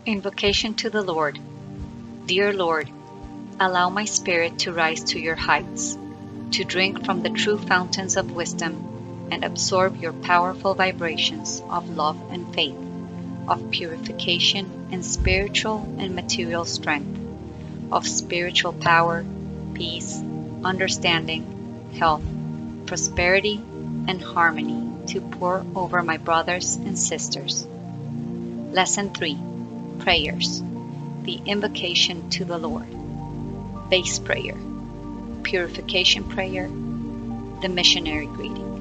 Invocation to the Lord. Dear Lord, allow my spirit to rise to your heights, to drink from the true fountains of wisdom and absorb your powerful vibrations of love and faith, of purification and spiritual and material strength, of spiritual power, peace, understanding, health, prosperity, and harmony to pour over my brothers and sisters. Lesson 3. Prayers. The invocation to the Lord. Base prayer. Purification prayer. The missionary greeting.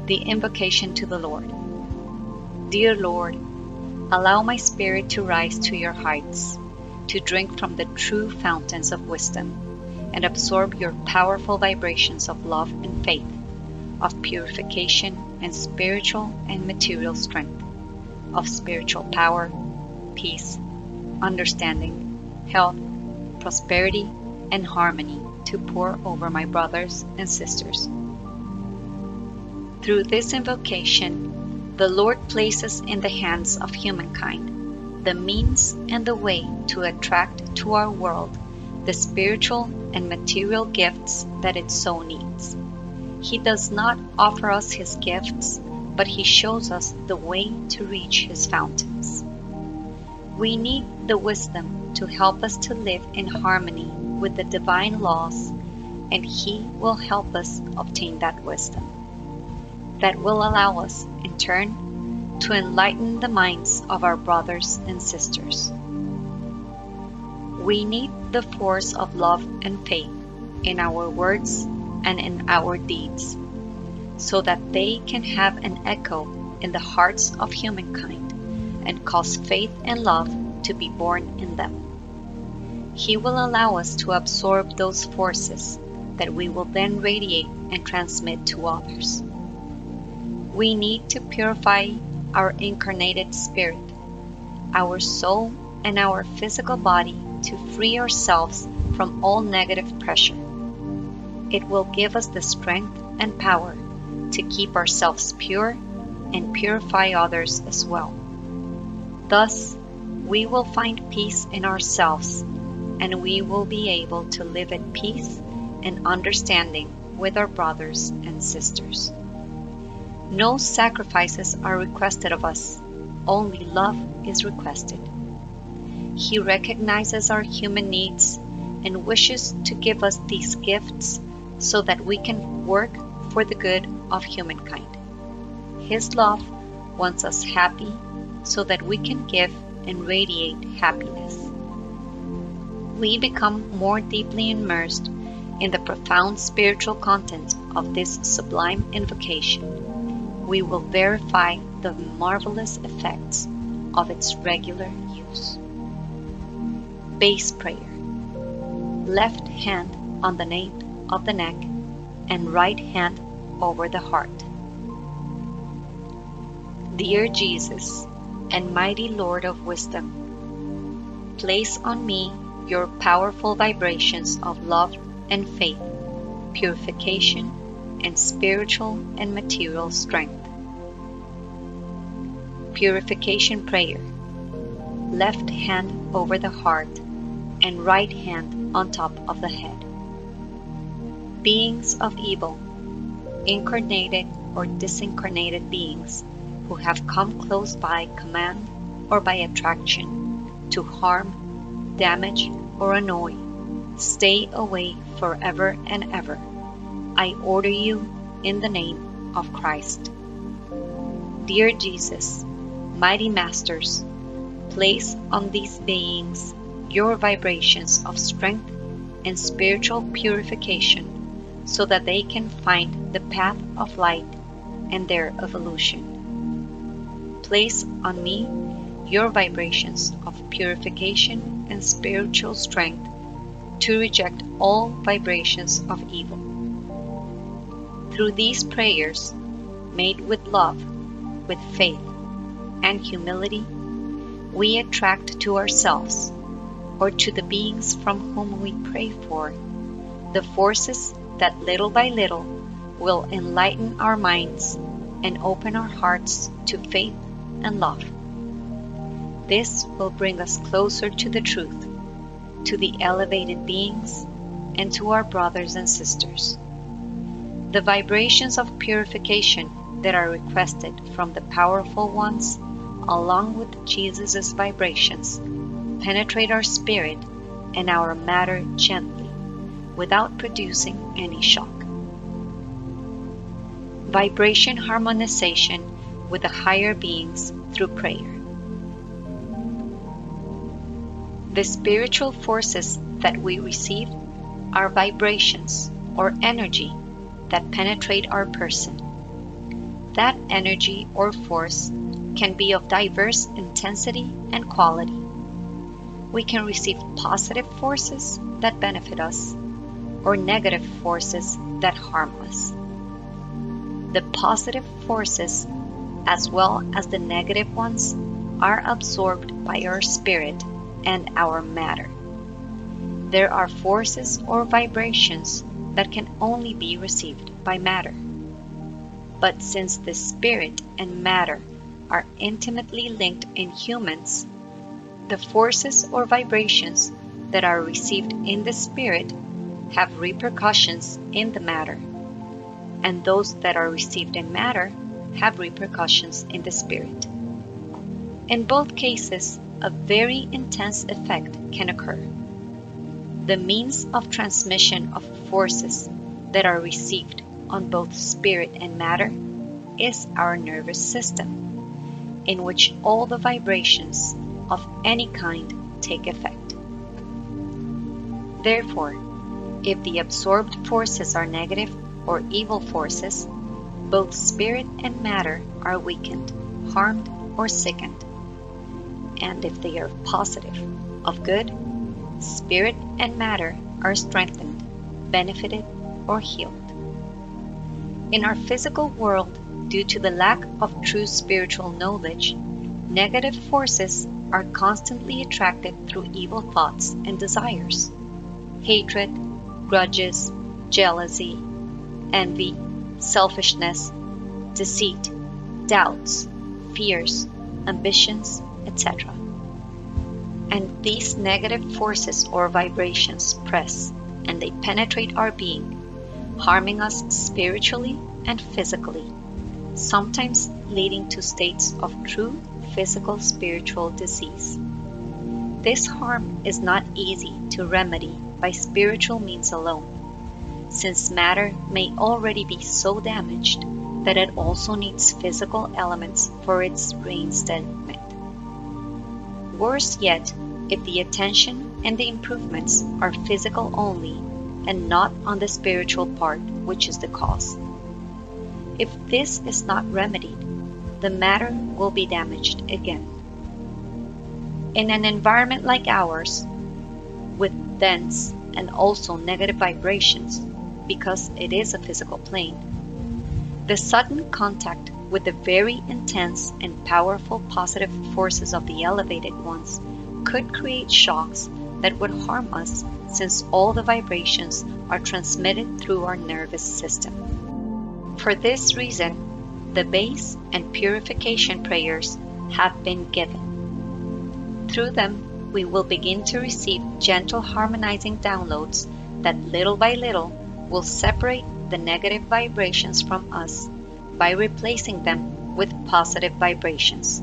The invocation to the Lord. Dear Lord, allow my spirit to rise to your heights, to drink from the true fountains of wisdom and absorb your powerful vibrations of love and faith, of purification and spiritual and material strength, of spiritual power, peace, understanding, health, prosperity, and harmony to pour over my brothers and sisters. Through this invocation, the Lord places in the hands of humankind the means and the way to attract to our world the spiritual and material gifts that it so needs. He does not offer us his gifts, but he shows us the way to reach his fountains. We need the wisdom to help us to live in harmony with the divine laws, and he will help us obtain that wisdom. That will allow us, in turn, to enlighten the minds of our brothers and sisters. We need the force of love and faith in our words and in our deeds, so that they can have an echo in the hearts of humankind and cause faith and love to be born in them. He will allow us to absorb those forces that we will then radiate and transmit to others. We need to purify our incarnated spirit, our soul, and our physical body to free ourselves from all negative pressure. It will give us the strength and power to keep ourselves pure and purify others as well. Thus, we will find peace in ourselves, and we will be able to live at peace and understanding with our brothers and sisters. No sacrifices are requested of us, only love is requested. He recognizes our human needs and wishes to give us these gifts so that we can work for the good of humankind. His love wants us happy so that we can give and radiate happiness. We become more deeply immersed in the profound spiritual content of this sublime invocation. We will verify the marvelous effects of its regular use. Base prayer. Left hand on the nape of the neck and right hand over the heart. Dear Jesus and mighty Lord of wisdom, place on me your powerful vibrations of love and faith, purification, and spiritual and material strength. Purification prayer. Left hand over the heart and right hand on top of the head. Beings of evil, incarnated or disincarnated beings who have come close by command or by attraction to harm, damage, or annoy, stay away forever and ever. I order you in the name of Christ. Dear Jesus, mighty masters, place on these beings your vibrations of strength and spiritual purification so that they can find the path of light and their evolution. Place on me your vibrations of purification and spiritual strength to reject all vibrations of evil. Through these prayers, made with love, with faith, and humility, we attract to ourselves, or to the beings from whom we pray for, the forces that little by little will enlighten our minds and open our hearts to faith and love. This will bring us closer to the truth, to the elevated beings, and to our brothers and sisters. The vibrations of purification that are requested from the powerful ones, along with Jesus' vibrations, penetrate our spirit and our matter gently, without producing any shock. Vibration harmonization with the higher beings through prayer. The spiritual forces that we receive are vibrations or energy that penetrate our person. That energy or force can be of diverse intensity and quality. We can receive positive forces that benefit us, or negative forces that harm us. The positive forces, as well as the negative ones, are absorbed by our spirit and our matter. There are forces or vibrations that can only be received by matter. But since the spirit and matter are intimately linked in humans, the forces or vibrations that are received in the spirit have repercussions in the matter, and those that are received in matter have repercussions in the spirit. In both cases, a very intense effect can occur. The means of transmission of forces that are received on both spirit and matter is our nervous system, in which all the vibrations of any kind take effect. Therefore, if the absorbed forces are negative or evil forces, both spirit and matter are weakened, harmed, or sickened. And if they are positive, of good, spirit and matter are strengthened, benefited, or healed. In our physical world, due to the lack of true spiritual knowledge, negative forces are constantly attracted through evil thoughts and desires. Hatred, grudges, jealousy, envy, selfishness, deceit, doubts, fears, ambitions, etc. And these negative forces or vibrations press and they penetrate our being, harming us spiritually and physically, sometimes leading to states of true physical spiritual disease. This harm is not easy to remedy by spiritual means alone, since matter may already be so damaged that it also needs physical elements for its reinstatement. Worse yet, if the attention and the improvements are physical only and not on the spiritual part, which is the cause. If this is not remedied, the matter will be damaged again. In an environment like ours, with dense and also negative vibrations, because it is a physical plane, the sudden contact with the very intense and powerful positive forces of the elevated ones could create shocks that would harm us, since all the vibrations are transmitted through our nervous system. For this reason, the base and purification prayers have been given. Through them, we will begin to receive gentle harmonizing downloads that little by little will separate the negative vibrations from us by replacing them with positive vibrations.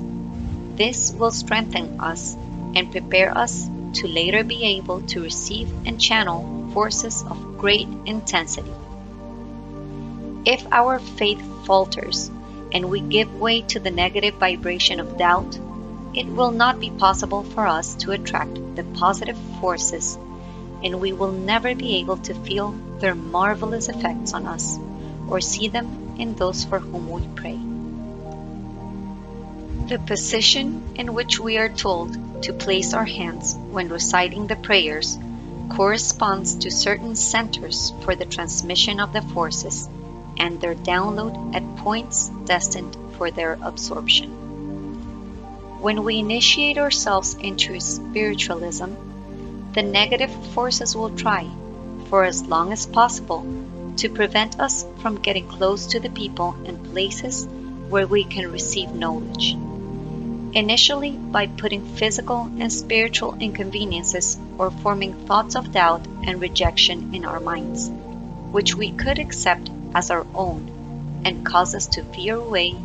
This will strengthen us and prepare us to later be able to receive and channel forces of great intensity. If our faith falters and we give way to the negative vibration of doubt, it will not be possible for us to attract the positive forces, and we will never be able to feel their marvelous effects on us or see them in those for whom we pray. The position in which we are told to place our hands when reciting the prayers corresponds to certain centers for the transmission of the forces and their download at points destined for their absorption. When we initiate ourselves into spiritualism, the negative forces will try, for as long as possible, to prevent us from getting close to the people and places where we can receive knowledge. initially by putting physical and spiritual inconveniences or forming thoughts of doubt and rejection in our minds, which we could accept as our own and cause us to veer away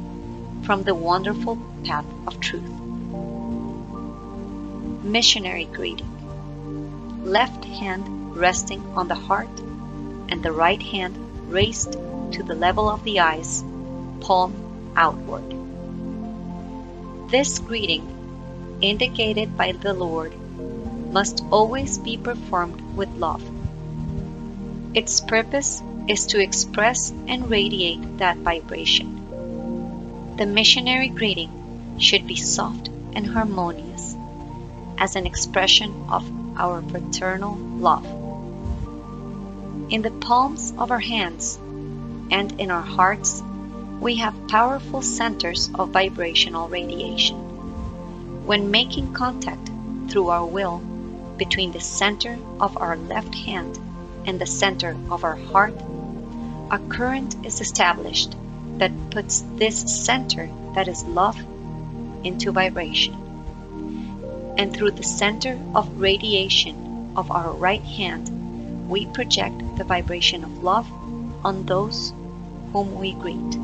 from the wonderful path of truth. Missionary greeting. Left hand resting on the heart and the right hand raised to the level of the eyes, palm outward. This greeting, indicated by the Lord, must always be performed with love. Its purpose is to express and radiate that vibration. The missionary greeting should be soft and harmonious, as an expression of our fraternal love. In the palms of our hands and in our hearts, we have powerful centers of vibrational radiation. When making contact through our will between the center of our left hand and the center of our heart, a current is established that puts this center, that is love, into vibration. And through the center of radiation of our right hand, we project the vibration of love on those whom we greet.